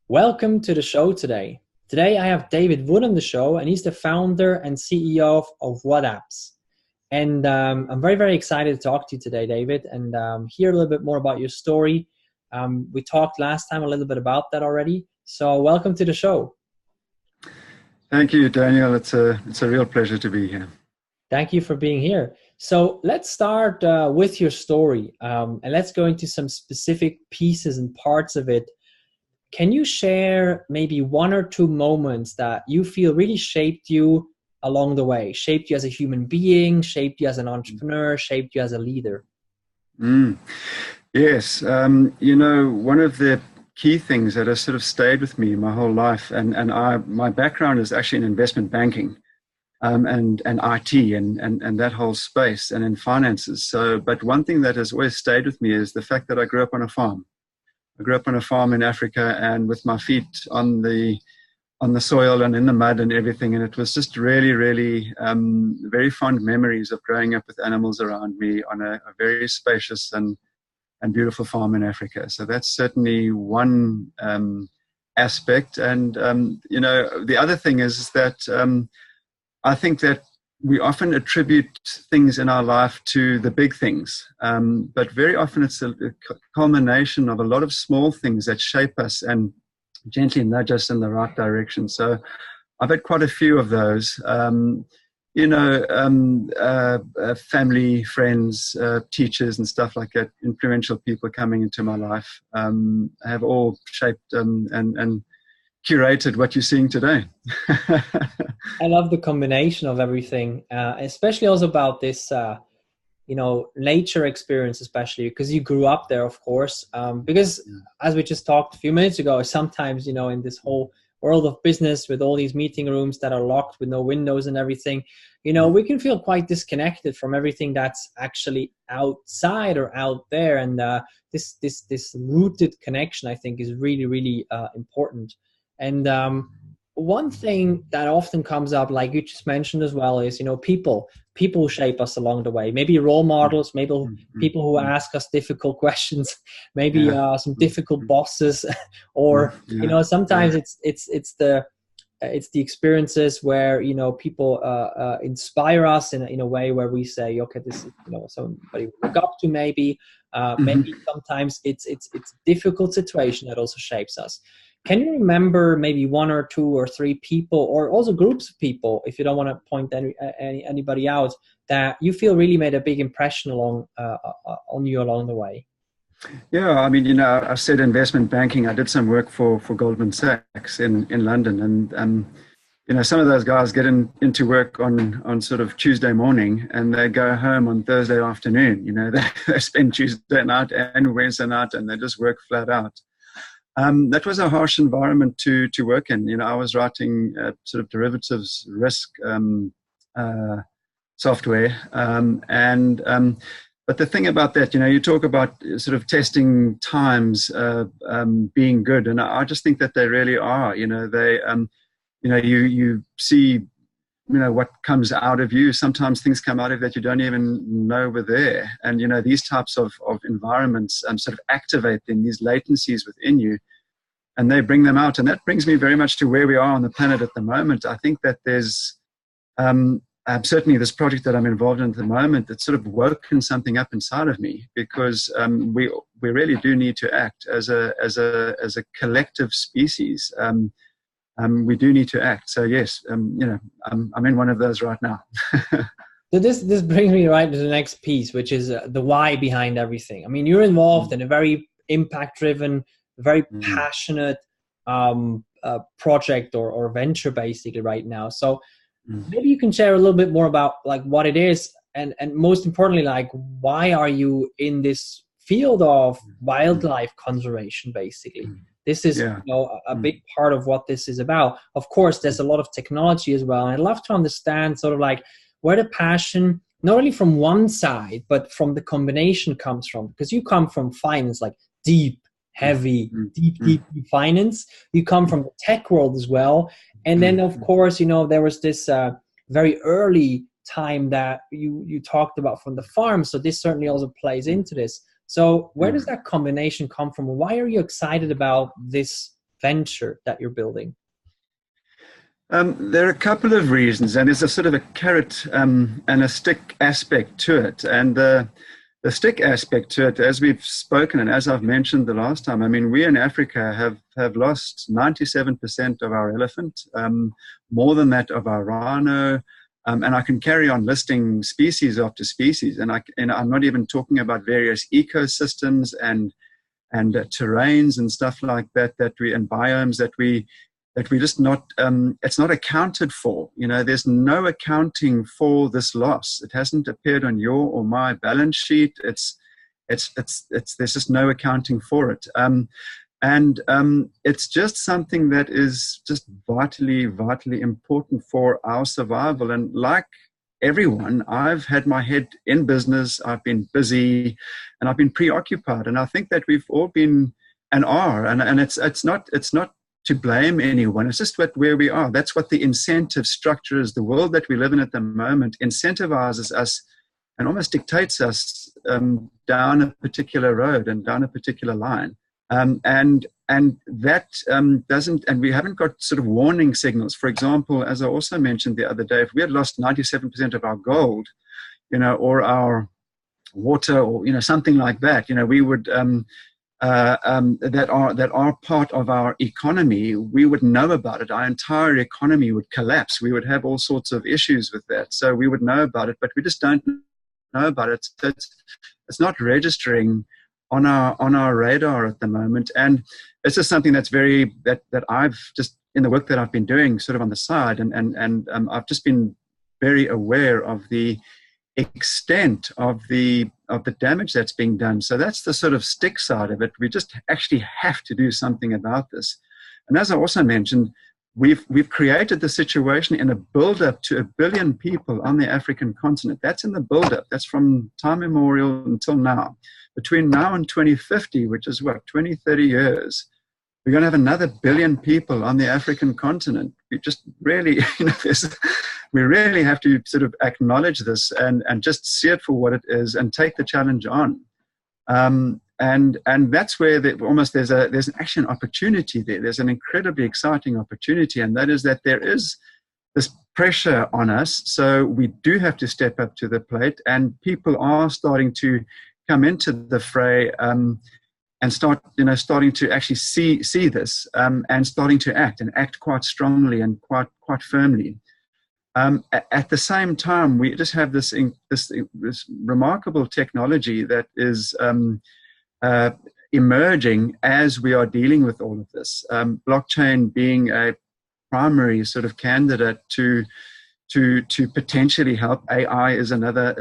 Welcome to the show today. Today I have David Wood on the show, and he's the founder and CEO of Wadappt. And I'm very, very excited to talk to you today, David, and hear a little bit more about your story. We talked last time a little bit about that already. So welcome to the show. Thank you, Daniel. It's a real pleasure to be here. Thank you for being here. So let's start with your story, and let's go into some specific pieces and parts of it. Can you share maybe one or two moments that you feel really shaped you along the way, shaped you as a human being, shaped you as an entrepreneur, shaped you as a leader? Yes. One of the key things that has sort of stayed with me my whole life, my background is actually in investment banking, and IT and that whole space, and in finances. But one thing that has always stayed with me is the fact that I grew up on a farm. I grew up on a farm in Africa, and with my feet on the soil and in the mud and everything. And it was just really, really very fond memories of growing up with animals around me on a very spacious and beautiful farm in Africa. So that's certainly one aspect. And the other thing is that I think that we often attribute things in our life to the big things, but very often it's a culmination of a lot of small things that shape us and gently nudge us in the right direction. So I've had quite a few of those, family, friends, teachers and stuff like that, influential people coming into my life, have all shaped and curated what you're seeing today. I love the combination of everything, especially also about this, nature experience, especially because you grew up there, of course, because as we just talked a few minutes ago, sometimes, in this whole world of business with all these meeting rooms that are locked with no windows and everything, we can feel quite disconnected from everything that's actually outside or out there. And this rooted connection, I think, is really, really important. And one thing that often comes up, like you just mentioned as well, is, people shape us along the way. Maybe role models, maybe people who ask us difficult questions, maybe some difficult bosses, or sometimes it's the experiences where people inspire us in a way where we say, okay, this is somebody we look up to. Maybe sometimes it's a difficult situation that also shapes us. Can you remember maybe one or two or three people, or also groups of people, if you don't want to point anybody out, that you feel really made a big impression on you along the way? Yeah, I mean, I said investment banking. I did some work for Goldman Sachs in London, and some of those guys get into work on sort of Tuesday morning, and they go home on Thursday afternoon. They spend Tuesday night and Wednesday night, and they just work flat out. That was a harsh environment to work in. I was writing sort of derivatives risk software, but the thing about that, you talk about sort of testing times being good, and I just think that they really are. They, you see, what comes out of you. Sometimes things come out of that you don't even know were there. And, these types of environments sort of activate them, these latencies within you, and they bring them out. And that brings me very much to where we are on the planet at the moment. I think that there's certainly this project that I'm involved in at the moment that's sort of woken something up inside of me, because we really do need to act as a collective species. We do need to act. So yes, I'm in one of those right now. So this brings me right to the next piece, which is the why behind everything. I mean, you're involved in a very impact-driven, very passionate project or venture basically right now. So maybe you can share a little bit more about like what it is, and most importantly, like why are you in this field of wildlife conservation basically? This is a big part of what this is about. Of course, there's a lot of technology as well. And I'd love to understand sort of like where the passion, not only from one side, but from the combination comes from. Because you come from finance, like deep, heavy, deep finance. You come from the tech world as well. And then, of course, there was this very early time that you talked about from the farm. So this certainly also plays into this. So where does that combination come from? Why are you excited about this venture that you're building? There are a couple of reasons, and there's a sort of a carrot and a stick aspect to it. And the stick aspect to it, as we've spoken and as I've mentioned the last time, I mean, we in Africa have lost 97% of our elephant, more than that of our rhino, and I can carry on listing species after species. And I'm not even talking about various ecosystems and terrains and stuff like that and biomes that we just not, it's not accounted for. You know, there's no accounting for this loss. It hasn't appeared on your or my balance sheet. There's just no accounting for it. It's just something that is just vitally, vitally important for our survival. And like everyone, I've had my head in business. I've been busy and I've been preoccupied. And I think that we've all been and are, and it's not to blame anyone. It's just where we are. That's what the incentive structure is. The world that we live in at the moment incentivizes us and almost dictates us down a particular road and down a particular line. And that doesn't, and we haven't got sort of warning signals. For example, as I also mentioned the other day, if we had lost 97% of our gold, you know, or our water, or, you know, something like that, you know, we would, that are part of our economy, we would know about it. Our entire economy would collapse. We would have all sorts of issues with that. So we would know about it, but we just don't know about it. It's not registering on our radar at the moment. And it's just something that's that I've just, in the work that I've been doing sort of on the side, and I've just been very aware of the extent of the damage that's being done. So that's the sort of stick side of it. We just actually have to do something about this. And as I also mentioned, we've created the situation in a build-up to 1 billion people on the African continent. That's in the build-up. That's from time immemorial until now. Between now and 2050, which is 20, 30 years, we're going to have another 1 billion people on the African continent. We just really, you know, we really have to sort of acknowledge this and just see it for what it is and take the challenge on. And that's where there's actually an opportunity there. There's an incredibly exciting opportunity, and that is that there is this pressure on us. So we do have to step up to the plate, and people are starting to come into the fray and starting to actually see this and starting to act quite strongly and quite firmly. At the same time, we just have this remarkable technology that is emerging as we are dealing with all of this. Blockchain being a primary sort of candidate to potentially help. AI is another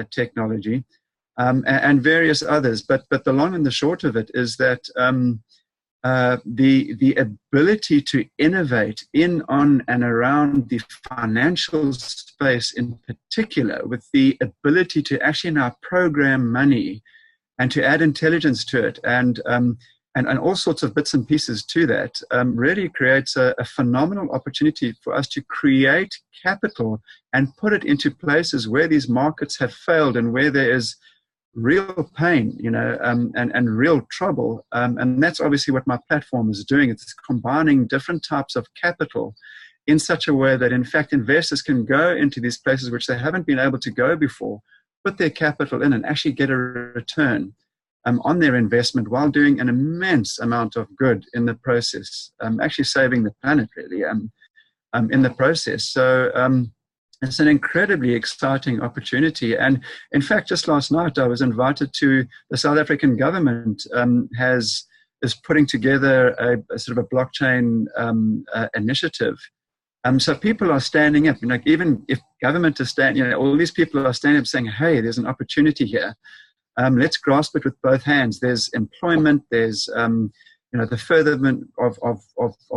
technology, and various others. But the long and the short of it is that the ability to innovate in, on, and around the financial space in particular, with the ability to actually now program money and to add intelligence to it, and all sorts of bits and pieces to that, really creates a phenomenal opportunity for us to create capital and put it into places where these markets have failed and where there is real pain, you know, and real trouble. And that's obviously what my platform is doing. It's combining different types of capital in such a way that, in fact, investors can go into these places which they haven't been able to go before, put their capital in and actually get a return on their investment while doing an immense amount of good in the process, actually saving the planet, really, in the process. So it's an incredibly exciting opportunity. And in fact, just last night, I was invited to the South African government is putting together a sort of a blockchain initiative. So people are standing up, like even if government is standing, you know, all these people are standing up saying, hey, there's an opportunity here. Let's grasp it with both hands. There's employment, there's, you know, the furtherment of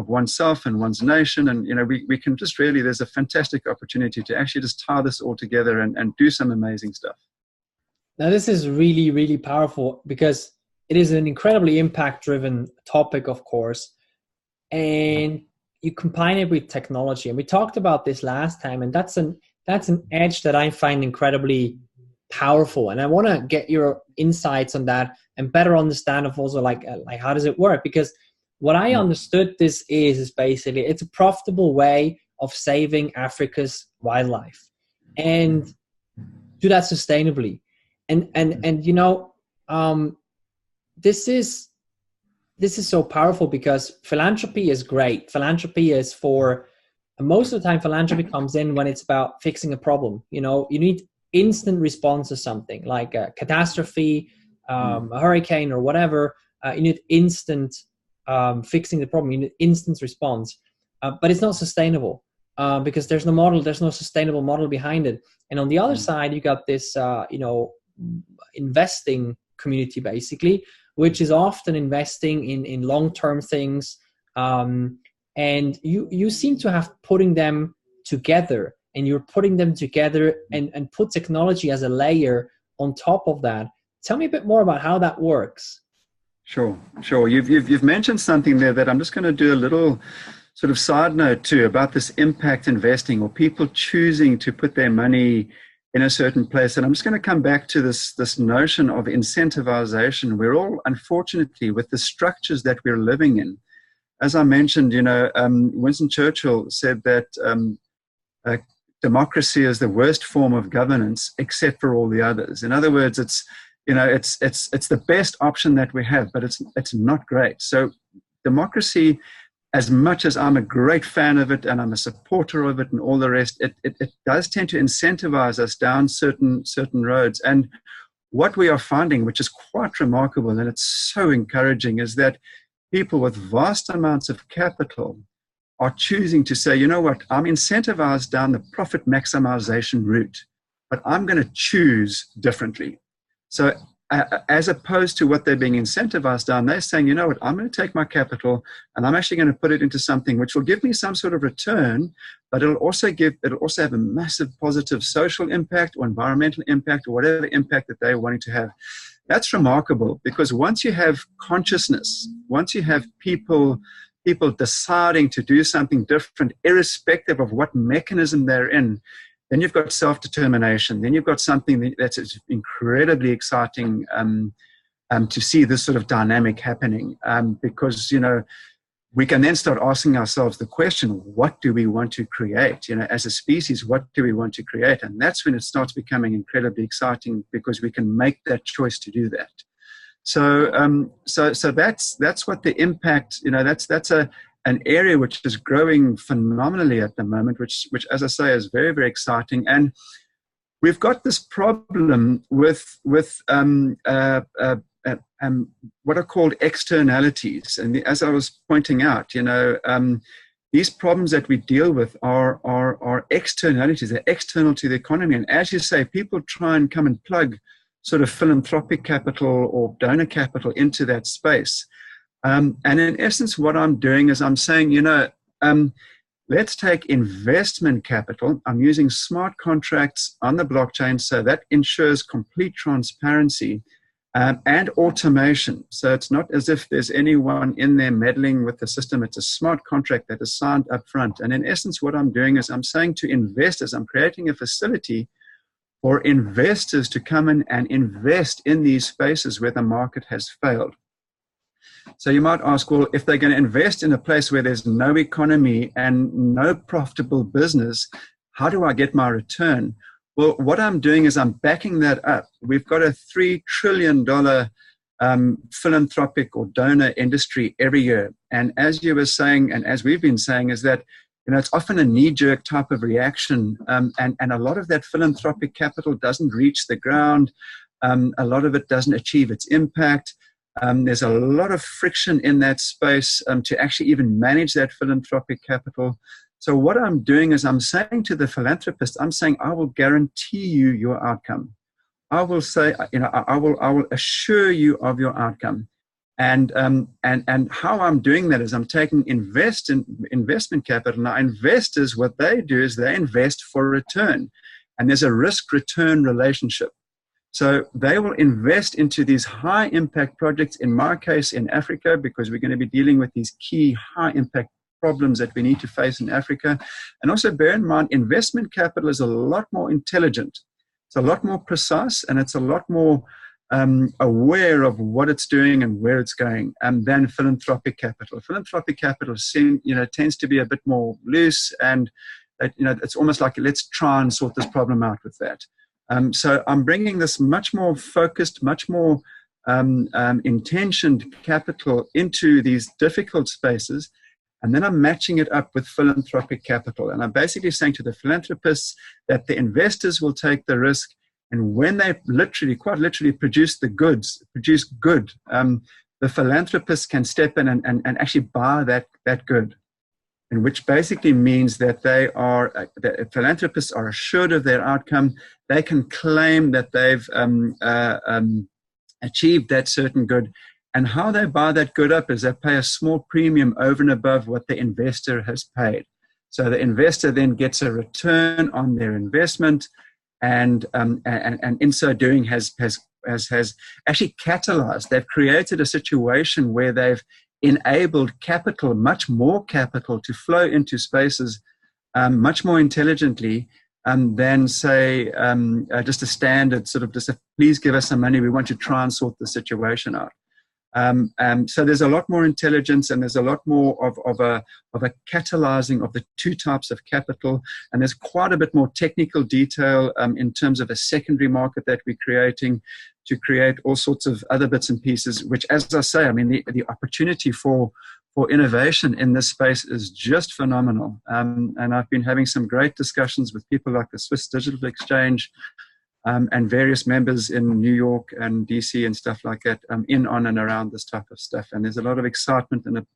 oneself and one's nation. And, you know, we can just really, there's a fantastic opportunity to actually just tie this all together and do some amazing stuff. Now, this is really, really powerful because it is an incredibly impact-driven topic, of course. And you combine it with technology. And we talked about this last time, and that's an edge that I find incredibly powerful. And I want to get your insights on that and better understand of also like how does it work? Because what I understood this is basically it's a profitable way of saving Africa's wildlife and do that sustainably. And you know, this is so powerful because philanthropy is great. Philanthropy is for, most of the time philanthropy comes in when it's about fixing a problem. You know, you need instant response to something like a catastrophe, a hurricane or whatever. You need instant fixing the problem. You need instant response, but it's not sustainable because there's no sustainable model behind it. And on the other side, you got this, investing community basically, which is often investing in long-term things. And you seem to have putting them together, and you're putting them together and put technology as a layer on top of that. Tell me a bit more about how that works. Sure. You've mentioned something there that I'm just going to do a little sort of side note to about this impact investing, or people choosing to put their money in a certain place. And I'm just going to come back to this notion of incentivization. We're all, unfortunately, with the structures that we're living in, as I mentioned, Winston Churchill said that democracy is the worst form of governance except for all the others. In other words, it's the best option that we have, but it's not great. So democracy, as much as I'm a great fan of it and I'm a supporter of it and all the rest, it does tend to incentivize us down certain roads. And what we are finding, which is quite remarkable and it's so encouraging, is that people with vast amounts of capital are choosing to say, you know what, I'm incentivized down the profit maximization route, but I'm going to choose differently. So as opposed to what they're being incentivized down, they're saying, you know what, I'm going to take my capital and I'm actually going to put it into something which will give me some sort of return, but it'll also have a massive positive social impact or environmental impact or whatever impact that they're wanting to have. That's remarkable, because once you have consciousness, once you have people deciding to do something different, irrespective of what mechanism they're in, then you've got self-determination. Then you've got something that's incredibly exciting to see this sort of dynamic happening, because, we can then start asking ourselves the question, what do we want to create? As a species, what do we want to create? And that's when it starts becoming incredibly exciting, because we can make that choice to do that. So that's what the impact, that's an area which is growing phenomenally at the moment, which as I say, is very, very exciting. And we've got this problem with what are called externalities. And as I was pointing out, these problems that we deal with are externalities. They're external to the economy. And as you say, people try and come and plug sort of philanthropic capital or donor capital into that space. And in essence, what I'm doing is I'm saying, let's take investment capital. I'm using smart contracts on the blockchain, so that ensures complete transparency and automation. So it's not as if there's anyone in there meddling with the system. It's a smart contract that is signed up front. And in essence, what I'm doing is I'm saying to investors, I'm creating a facility for investors to come in and invest in these spaces where the market has failed. So you might ask, well, if they're going to invest in a place where there's no economy and no profitable business, how do I get my return? Well, what I'm doing is I'm backing that up. We've got a $3 trillion philanthropic or donor industry every year. And as you were saying, and as we've been saying, is that it's often a knee-jerk type of reaction. And a lot of that philanthropic capital doesn't reach the ground. A lot of it doesn't achieve its impact. There's a lot of friction in that space to actually even manage that philanthropic capital. So what I'm doing is I'm saying to the philanthropist, I'm saying, I will guarantee you your outcome. I will say, I will assure you of your outcome. And how I'm doing that is I'm taking investment capital. Now, investors, what they do is they invest for return. And there's a risk-return relationship. So they will invest into these high-impact projects, in my case, in Africa, because we're going to be dealing with these key high-impact problems that we need to face in Africa. And also bear in mind, investment capital is a lot more intelligent. It's a lot more precise, and it's a lot more aware of what it's doing and where it's going, than philanthropic capital. Philanthropic capital tends to be a bit more loose, and it's almost like, let's try and sort this problem out with that. So I'm bringing this much more focused, much more intentioned capital into these difficult spaces, and then I'm matching it up with philanthropic capital. And I'm basically saying to the philanthropists that the investors will take the risk, and when they quite literally produce good, the philanthropists can step in and actually buy that good. And which basically means that that philanthropists are assured of their outcome. They can claim that they've achieved that certain good. And how they buy that good up is they pay a small premium over and above what the investor has paid. So the investor then gets a return on their investment, and in so doing has actually catalyzed. They've created a situation where they've enabled capital, much more capital, to flow into spaces much more intelligently than, say, just a standard sort of please give us some money, we want to try and sort the situation out. So there's a lot more intelligence, and there's a lot more of a catalyzing of the two types of capital, and there's quite a bit more technical detail in terms of a secondary market that we're creating to create all sorts of other bits and pieces, which, as I say, I mean, the opportunity for innovation in this space is just phenomenal. And I've been having some great discussions with people like the Swiss Digital Exchange, and various members in New York and DC and stuff like that, on and around this type of stuff. And there's a lot of excitement and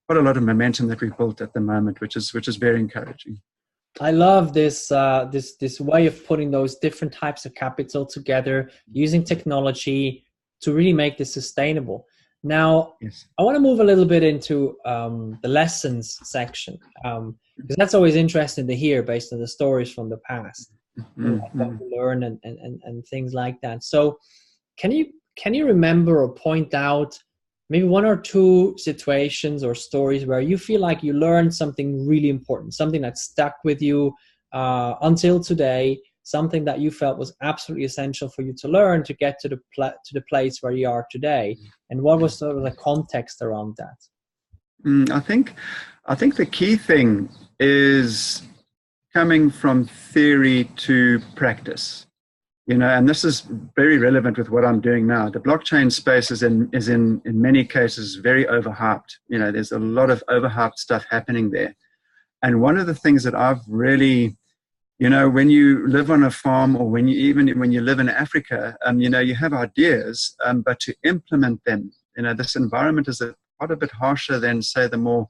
quite a lot of momentum that we've built at the moment, which is very encouraging. I love this this way of putting those different types of capital together, using technology to really make this sustainable. Now, yes. I want to move a little bit into the lessons section, because that's always interesting to hear based on the stories from the past. What you learn and things like that. So can you remember or point out maybe one or two situations or stories where you feel like you learned something really important, something that stuck with you until today, something that you felt was absolutely essential for you to learn to get to the place where you are today, and what was sort of the context around that? I think the key thing is coming from theory to practice, and this is very relevant with what I'm doing now. The blockchain space is in many cases very overhyped. There's a lot of overhyped stuff happening there. And one of the things that I've really, when you live on a farm, or when you live in Africa, you have ideas, but to implement them, this environment is quite a bit harsher than, say, the more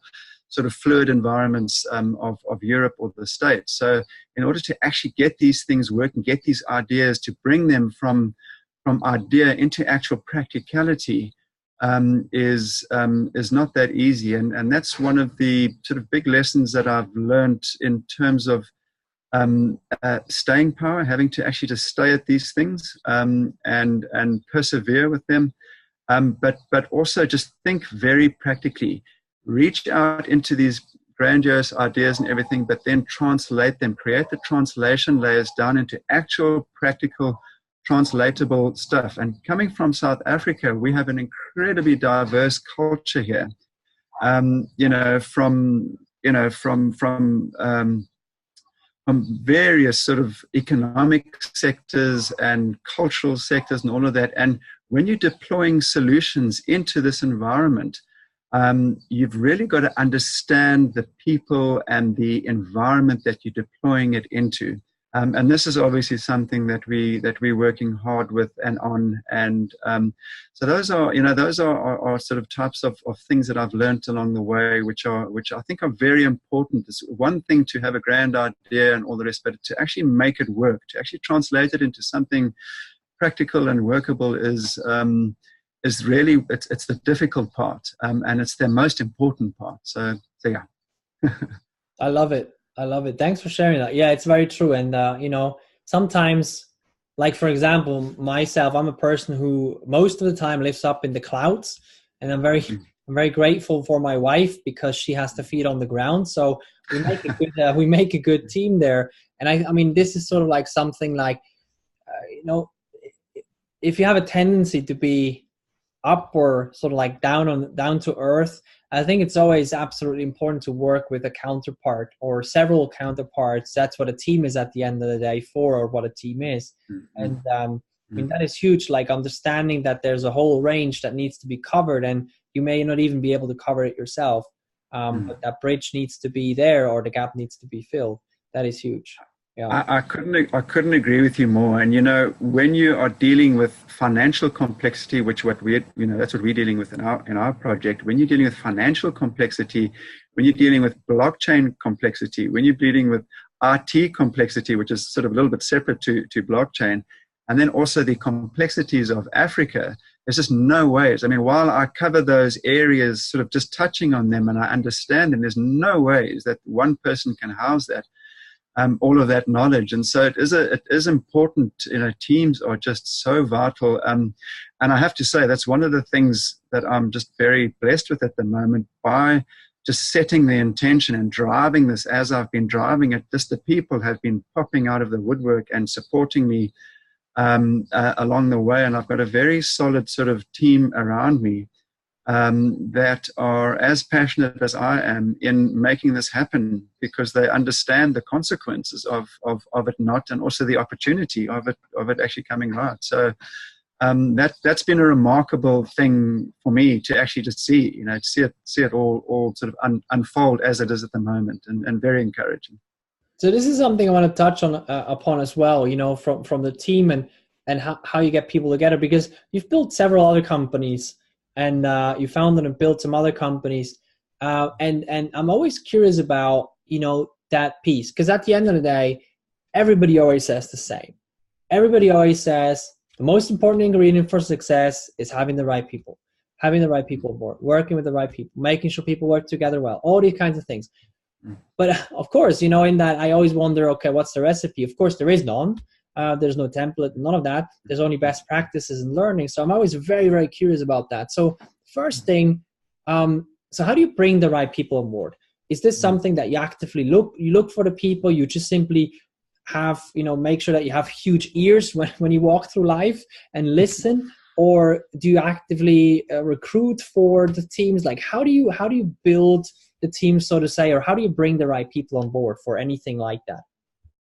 sort of fluid environments of Europe or the States. So in order to actually get these things working, get these ideas, to bring them from idea into actual practicality is not that easy. And that's one of the sort of big lessons that I've learned in terms of staying power, having to actually just stay at these things and persevere with them. But also just think very practically. Reach out into these grandiose ideas and everything, but then translate them, create the translation layers down into actual practical translatable stuff. And coming from South Africa, we have an incredibly diverse culture here. From various sort of economic sectors and cultural sectors and all of that. And when you're deploying solutions into this environment, you've really got to understand the people and the environment that you're deploying it into. And this is obviously something that we're working hard with and on. And so those are sort of types of things that I've learned along the way, which I think are very important. It's one thing to have a grand idea and all the rest, but to actually make it work, to actually translate it into something practical and workable is really, it's the difficult part, and it's the most important part. So yeah. I love it. Thanks for sharing that. Yeah, it's very true. And sometimes, like for example, myself, I'm a person who most of the time lives up in the clouds, and I'm very grateful for my wife because she has to feed on the ground. So we make a good team there. And I mean, this is sort of like something like, if you have a tendency to be up or sort of like down to earth, I think it's always absolutely important to work with a counterpart or several counterparts. That's what a team is at the end of the day for, or what a team is. Mm-hmm. And I mean, that is huge, like understanding that there's a whole range that needs to be covered, and you may not even be able to cover it yourself. But that bridge needs to be there, or the gap needs to be filled. That is huge. Yeah. I couldn't agree with you more. And when you are dealing with financial complexity, that's what we're dealing with in our project. When you're dealing with financial complexity, when you're dealing with blockchain complexity, when you're dealing with RT complexity, which is sort of a little bit separate to blockchain, and then also the complexities of Africa, there's just no ways. I mean, while I cover those areas, sort of just touching on them, and I understand them, there's no ways that one person can house that. All of that knowledge. And so it is important. Teams are just so vital. And I have to say, that's one of the things that I'm just very blessed with at the moment, by just setting the intention and driving this as I've been driving it. Just the people have been popping out of the woodwork and supporting me along the way. And I've got a very solid sort of team around me that are as passionate as I am in making this happen, because they understand the consequences of it not, and also the opportunity of it actually coming right. So that's been a remarkable thing for me to actually just see, to see it all sort of unfold as it is at the moment, and very encouraging. So this is something I want to touch on upon as well, from the team and how you get people together, because you've built several other companies. And you founded and built some other companies. And I'm always curious about, that piece. Because at the end of the day, everybody always says the same. Everybody always says the most important ingredient for success is having the right people on board, working with the right people, making sure people work together well, all these kinds of things. But of course, in that I always wonder, okay, what's the recipe? Of course, there is none. There's no template, none of that. There's only best practices and learning. So I'm always very, very curious about that. So first thing, so how do you bring the right people on board? Is this something that you actively look for the people? You just simply have, make sure that you have huge ears when you walk through life and listen? Or do you actively recruit for the teams? Like how do you build the team, so to say, or how do you bring the right people on board for anything like that?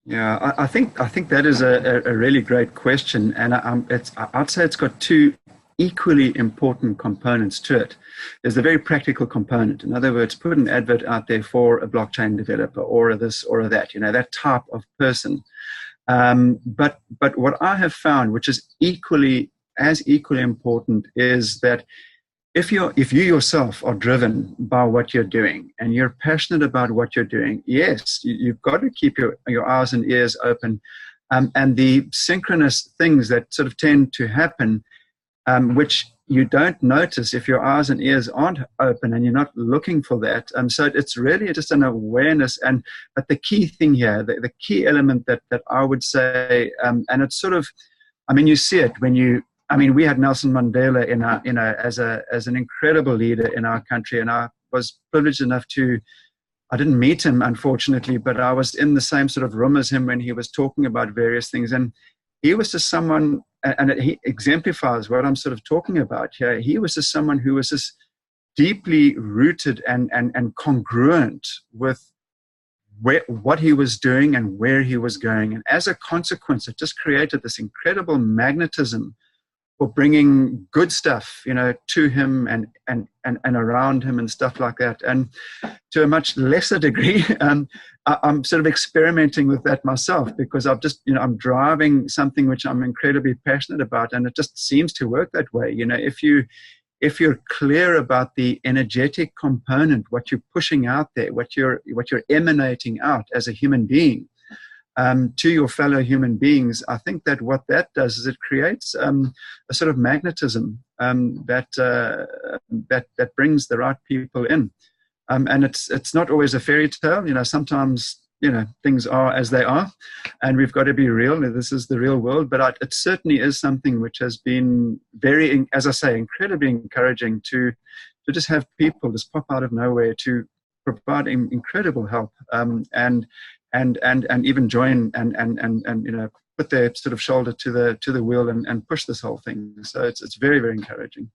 Yeah, I think that is a really great question, and I'd say it's got two equally important components to it. There's a very practical component. In other words, put an advert out there for a blockchain developer or this or that, that type of person. But what I have found, which is equally important, is that if you yourself are driven by what you're doing and you're passionate about what you're doing, yes, you've got to keep your eyes and ears open. And the synchronous things that sort of tend to happen, which you don't notice if your eyes and ears aren't open and you're not looking for that. So it's really just an awareness. But the key thing here, the key element that I would say, and it's sort of, you see it when we had Nelson Mandela as an incredible leader in our country, and I was privileged enough I didn't meet him, unfortunately, but I was in the same sort of room as him when he was talking about various things. And he was just someone, and he exemplifies what I'm sort of talking about here. He was just someone who was just deeply rooted and congruent with what he was doing and where he was going. And as a consequence, it just created this incredible magnetism for bringing good stuff, to him and around him and stuff like that. And to a much lesser degree, I'm sort of experimenting with that myself, because I've just, I'm driving something which I'm incredibly passionate about, and it just seems to work that way. If you're clear about the energetic component, what you're pushing out there, what you're emanating out as a human being, to your fellow human beings, I think that what that does is it creates a sort of magnetism that brings the right people in. And it's not always a fairy tale. Sometimes things are as they are, and we've got to be real. This is the real world. But it certainly is something which has been very, as I say, incredibly encouraging to just have people just pop out of nowhere to provide incredible help, and even join and put their sort of shoulder to the wheel and push this whole thing. So it's very, very encouraging.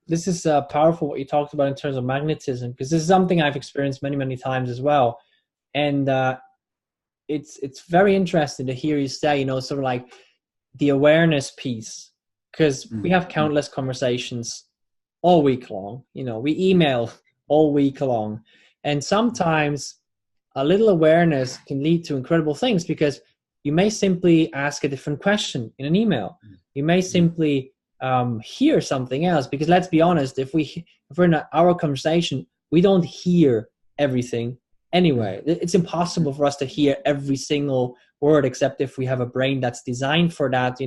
This is powerful what you talked about in terms of magnetism, because this is something I've experienced many, many times as well. And it's very interesting to hear you say, sort of like the awareness piece, because we have countless conversations all week long. We email all week long. And sometimes a little awareness can lead to incredible things, because you may simply ask a different question in an email. You may simply hear something else, because let's be honest, if we're in our conversation, we don't hear everything anyway. It's impossible for us to hear every single word, except if we have a brain that's designed for that,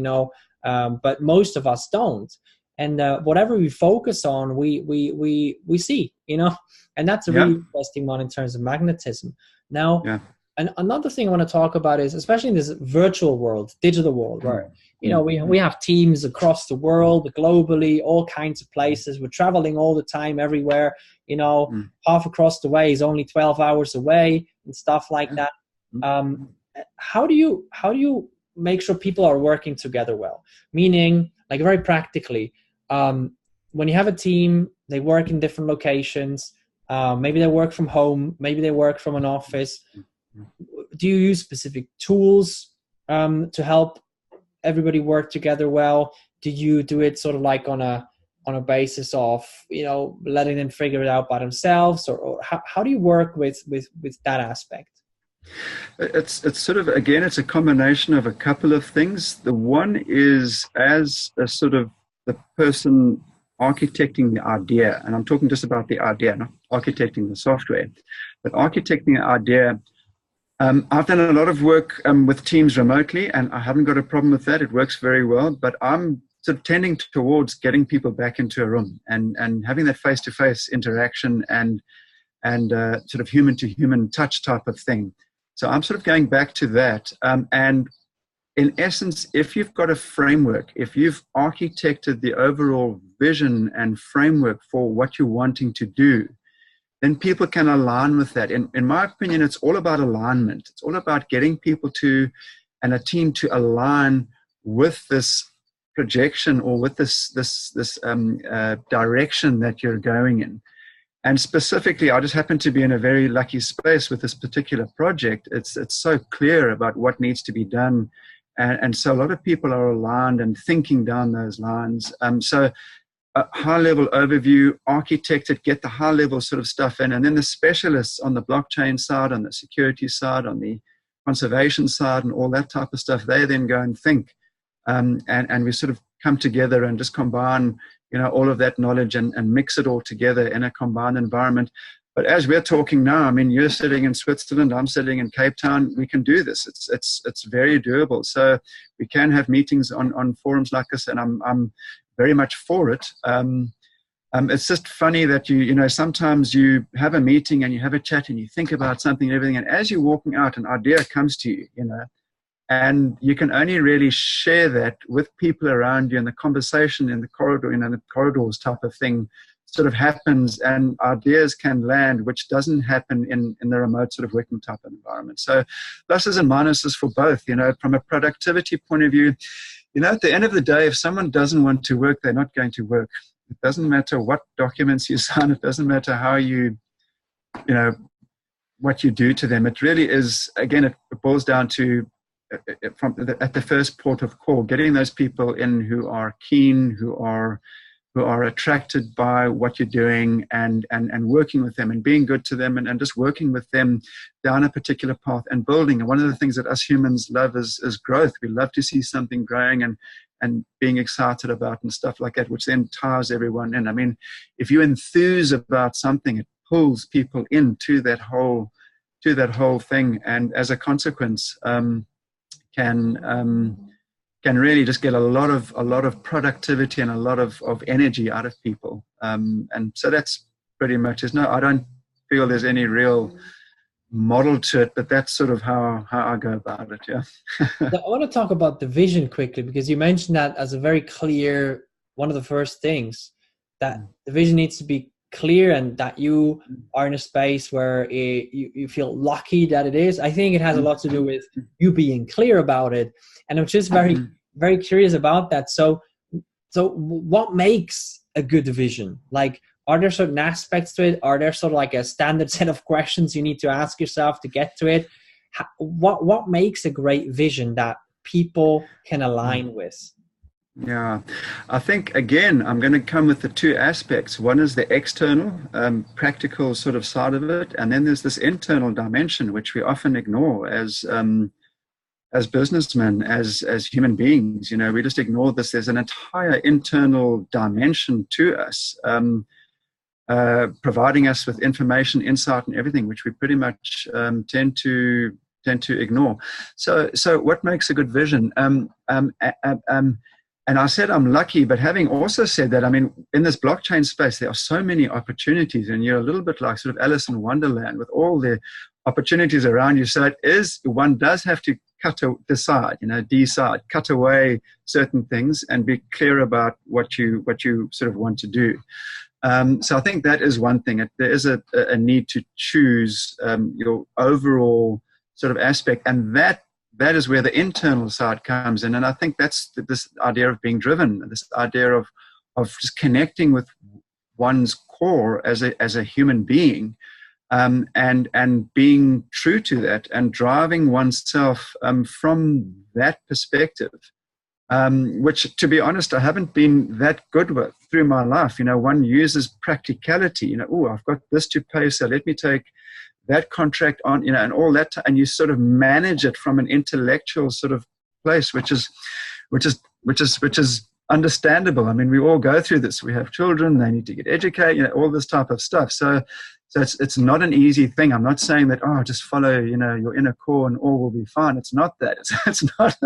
but most of us don't. And whatever we focus on, we see, and that's a really interesting one in terms of magnetism. Now, and another thing I want to talk about is, especially in this virtual world, digital world, where we have teams across the world, globally, all kinds of places. We're traveling all the time, everywhere. Half across the way is only 12 hours away, and stuff like that. How do you make sure people are working together well? Meaning, like, very practically, when you have a team, they work in different locations. Maybe they work from home, maybe they work from an office. Do you use specific tools to help everybody work together well? Do you do it sort of like on a basis of letting them figure it out by themselves, or how do you work with that aspect? It's sort of, again, it's a combination of a couple of things. The one is, as a sort of the person architecting the idea, and I'm talking just about the idea, not architecting the software, but architecting the idea. I've done a lot of work with teams remotely, and I haven't got a problem with that. It works very well, but I'm sort of tending towards getting people back into a room and having that face-to-face interaction and sort of human-to-human touch type of thing. So I'm sort of going back to that. And in essence, if you've got a framework, if you've architected the overall vision and framework for what you're wanting to do, then people can align with that. In my opinion, it's all about alignment. It's all about getting people and a team to align with this projection, or with this direction that you're going in. And specifically, I just happen to be in a very lucky space with this particular project. It's so clear about what needs to be done. And so a lot of people are aligned and thinking down those lines. So a high-level overview, architect it, get the high-level sort of stuff in, and then the specialists on the blockchain side, on the security side, on the conservation side, and all that type of stuff, they then go and think. And we sort of come together and just combine, all of that knowledge and mix it all together in a combined environment. But as we're talking now, I mean, you're sitting in Switzerland, I'm sitting in Cape Town. We can do this. It's very doable. So we can have meetings on forums like this, and I'm very much for it. It's just funny that sometimes you have a meeting and you have a chat and you think about something and everything, and as you're walking out, an idea comes to you, and you can only really share that with people around you, and the conversation in the corridor, the corridors type of thing sort of happens, and ideas can land, which doesn't happen in the remote sort of working type of environment. So pluses and minuses for both. From a productivity point of view, at the end of the day, if someone doesn't want to work, they're not going to work. It doesn't matter what documents you sign. It doesn't matter how what you do to them. It really is, again, it boils down to, at the first port of call, getting those people in who are keen, who are attracted by what you're doing, and working with them and being good to them, and just working with them down a particular path and building. And one of the things that us humans love is growth. We love to see something growing and being excited about and stuff like that, which then ties everyone in. I mean, if you enthuse about something, it pulls people into that whole thing, and as a consequence, can really just get a lot of productivity and a lot of energy out of people. And so that's pretty much it. No, I don't feel there's any real model to it, but that's sort of how I go about it. Yeah. I want to talk about the vision quickly, because you mentioned that as a very clear, one of the first things, that the vision needs to be clear and that you are in a space where you feel lucky that it is. I think it has a lot to do with you being clear about it. And I'm just very, very curious about that. So what makes a good vision? Like, are there certain aspects to it? Are there sort of like a standard set of questions you need to ask yourself to get to it? What makes a great vision that people can align with? Yeah, I think, again, I'm going to come with the two aspects. One is the external, practical sort of side of it. And then there's this internal dimension, which we often ignore as businessmen, as human beings. You know, we just ignore this. There's an entire internal dimension to us, providing us with information, insight, and everything, which we pretty much tend to ignore. So what makes a good vision? And I said I'm lucky, but having also said that, I mean, in this blockchain space, there are so many opportunities, and you're a little bit like sort of Alice in Wonderland with all the opportunities around you. So one does have to decide, cut away certain things and be clear about what you sort of want to do. So I think that is one thing. There is a need to choose your overall sort of aspect, and that is where the internal side comes in. And I think that's this idea of being driven, this idea of just connecting with one's core as a human being, and being true to that and driving oneself from that perspective, which, to be honest, I haven't been that good with through my life. You know, one uses practicality. You know, oh, I've got this to pay, so let me take that contract on, you know, and all that, and you sort of manage it from an intellectual sort of place, which is understandable. I mean, we all go through this. We have children; they need to get educated, you know, all this type of stuff. So it's not an easy thing. I'm not saying that, just follow, you know, your inner core and all will be fine. It's not that. It's not.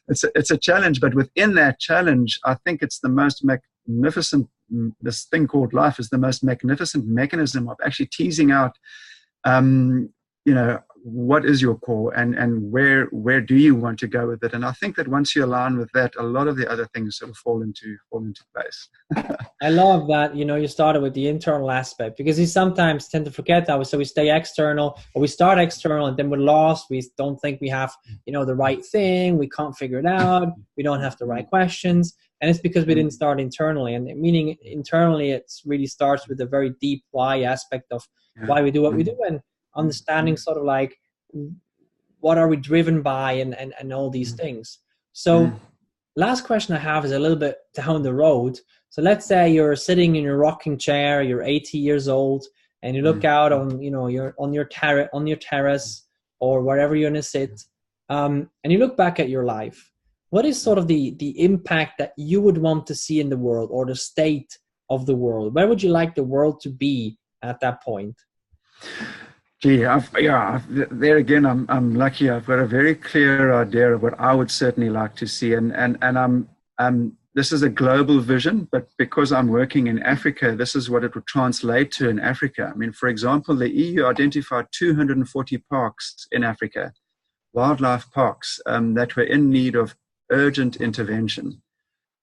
It's a challenge, but within that challenge, I think it's the most magnificent. This thing called life is the most magnificent mechanism of actually teasing out, you know, what is your core and where do you want to go with it? And I think that once you align with that, a lot of the other things sort of fall into place. I love that, you know, you started with the internal aspect, because we sometimes tend to forget that. So we stay external, or we start external and then we're lost. We don't think we have, you know, the right thing. We can't figure it out. We don't have the right questions. And it's because we didn't start internally. And meaning internally, it really starts with a very deep why aspect of why we do what we do, and understanding sort of like what are we driven by and all these things. So last question I have is a little bit down the road. So let's say you're sitting in your rocking chair, you're 80 years old, and you look out on, you know, you're on your terrace or wherever you're going to sit, and you look back at your life. What is sort of the impact that you would want to see in the world, or the state of the world? Where would you like the world to be at that point? Gee, there again, I'm lucky. I've got a very clear idea of what I would certainly like to see, and I'm this is a global vision, but because I'm working in Africa, this is what it would translate to in Africa. I mean, for example, the EU identified 240 parks in Africa, wildlife parks, that were in need of urgent intervention.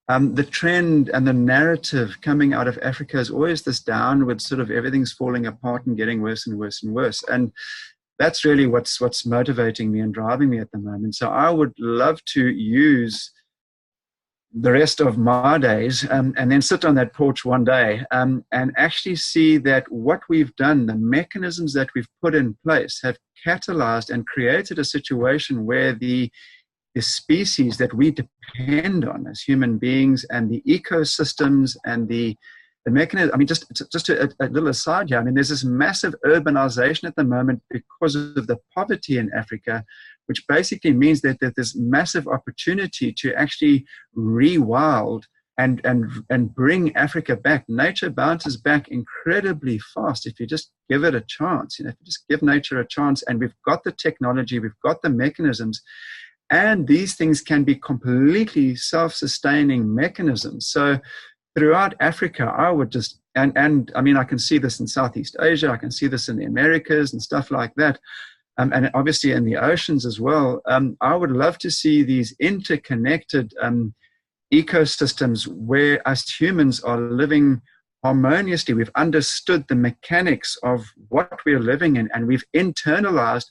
The trend and the narrative coming out of Africa is always this downward sort of everything's falling apart and getting worse and worse and worse. And that's really what's motivating me and driving me at the moment. So I would love to use the rest of my days and then sit on that porch one day and actually see that what we've done, the mechanisms that we've put in place, have catalyzed and created a situation where the species that we depend on as human beings and the ecosystems and the mechanism. I mean, just a little aside here. I mean, there's this massive urbanization at the moment because of the poverty in Africa, which basically means that there's massive opportunity to actually rewild and bring Africa back. Nature bounces back incredibly fast if you just give it a chance. You know, if you just give nature a chance, and we've got the technology, we've got the mechanisms. And these things can be completely self-sustaining mechanisms. So throughout Africa, I would just, and I mean, I can see this in Southeast Asia, I can see this in the Americas and stuff like that, and obviously in the oceans as well. I would love to see these interconnected ecosystems where us humans are living harmoniously. We've understood the mechanics of what we're living in, and we've internalized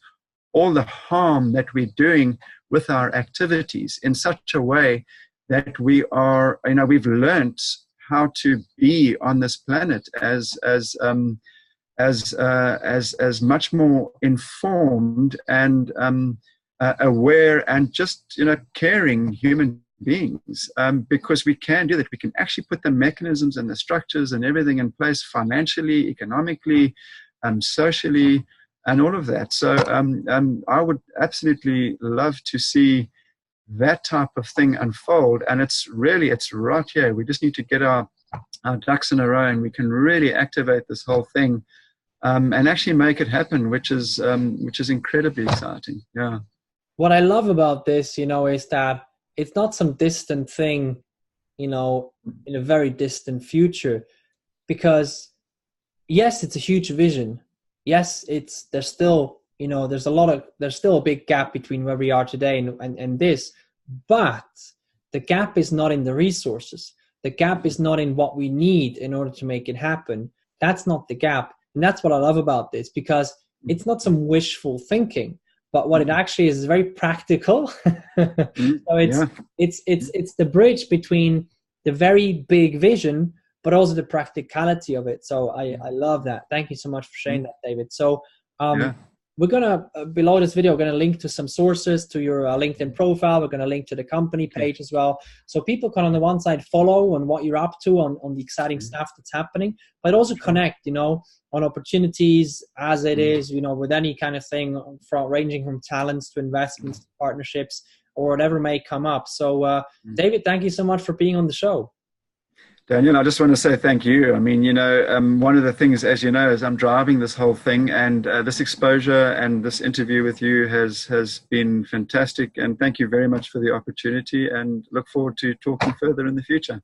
all the harm that we're doing with our activities in such a way that we are, we've learnt how to be on this planet as much more informed and aware and just caring human beings, because we can do that. We can actually put the mechanisms and the structures and everything in place financially, economically, socially, and all of that. So I would absolutely love to see that type of thing unfold. And it's right here. We just need to get our ducks in a row, and we can really activate this whole thing and actually make it happen, which is incredibly exciting. Yeah. What I love about this, is that it's not some distant thing, in a very distant future, because yes, it's a huge vision. Yes, there's still a big gap between where we are today and this, but the gap is not in the resources. The gap is not in what we need in order to make it happen. That's not the gap. And that's what I love about this, because it's not some wishful thinking, but what it actually is very practical. So it's the bridge between the very big vision, but also the practicality of it. So I love that. Thank you so much for sharing that, David. So we're going to, below this video, we're going to link to some sources, to your LinkedIn profile. We're going to link to the company page as well. So people can, on the one side, follow on what you're up to, on the exciting stuff that's happening, but also connect, on opportunities as it is, with any kind of thing, ranging from talents to investments to partnerships or whatever may come up. So David, thank you so much for being on the show. Daniel, I just want to say thank you. I mean, one of the things, as you know, is I'm driving this whole thing, and this exposure and this interview with you has been fantastic. And thank you very much for the opportunity, and look forward to talking further in the future.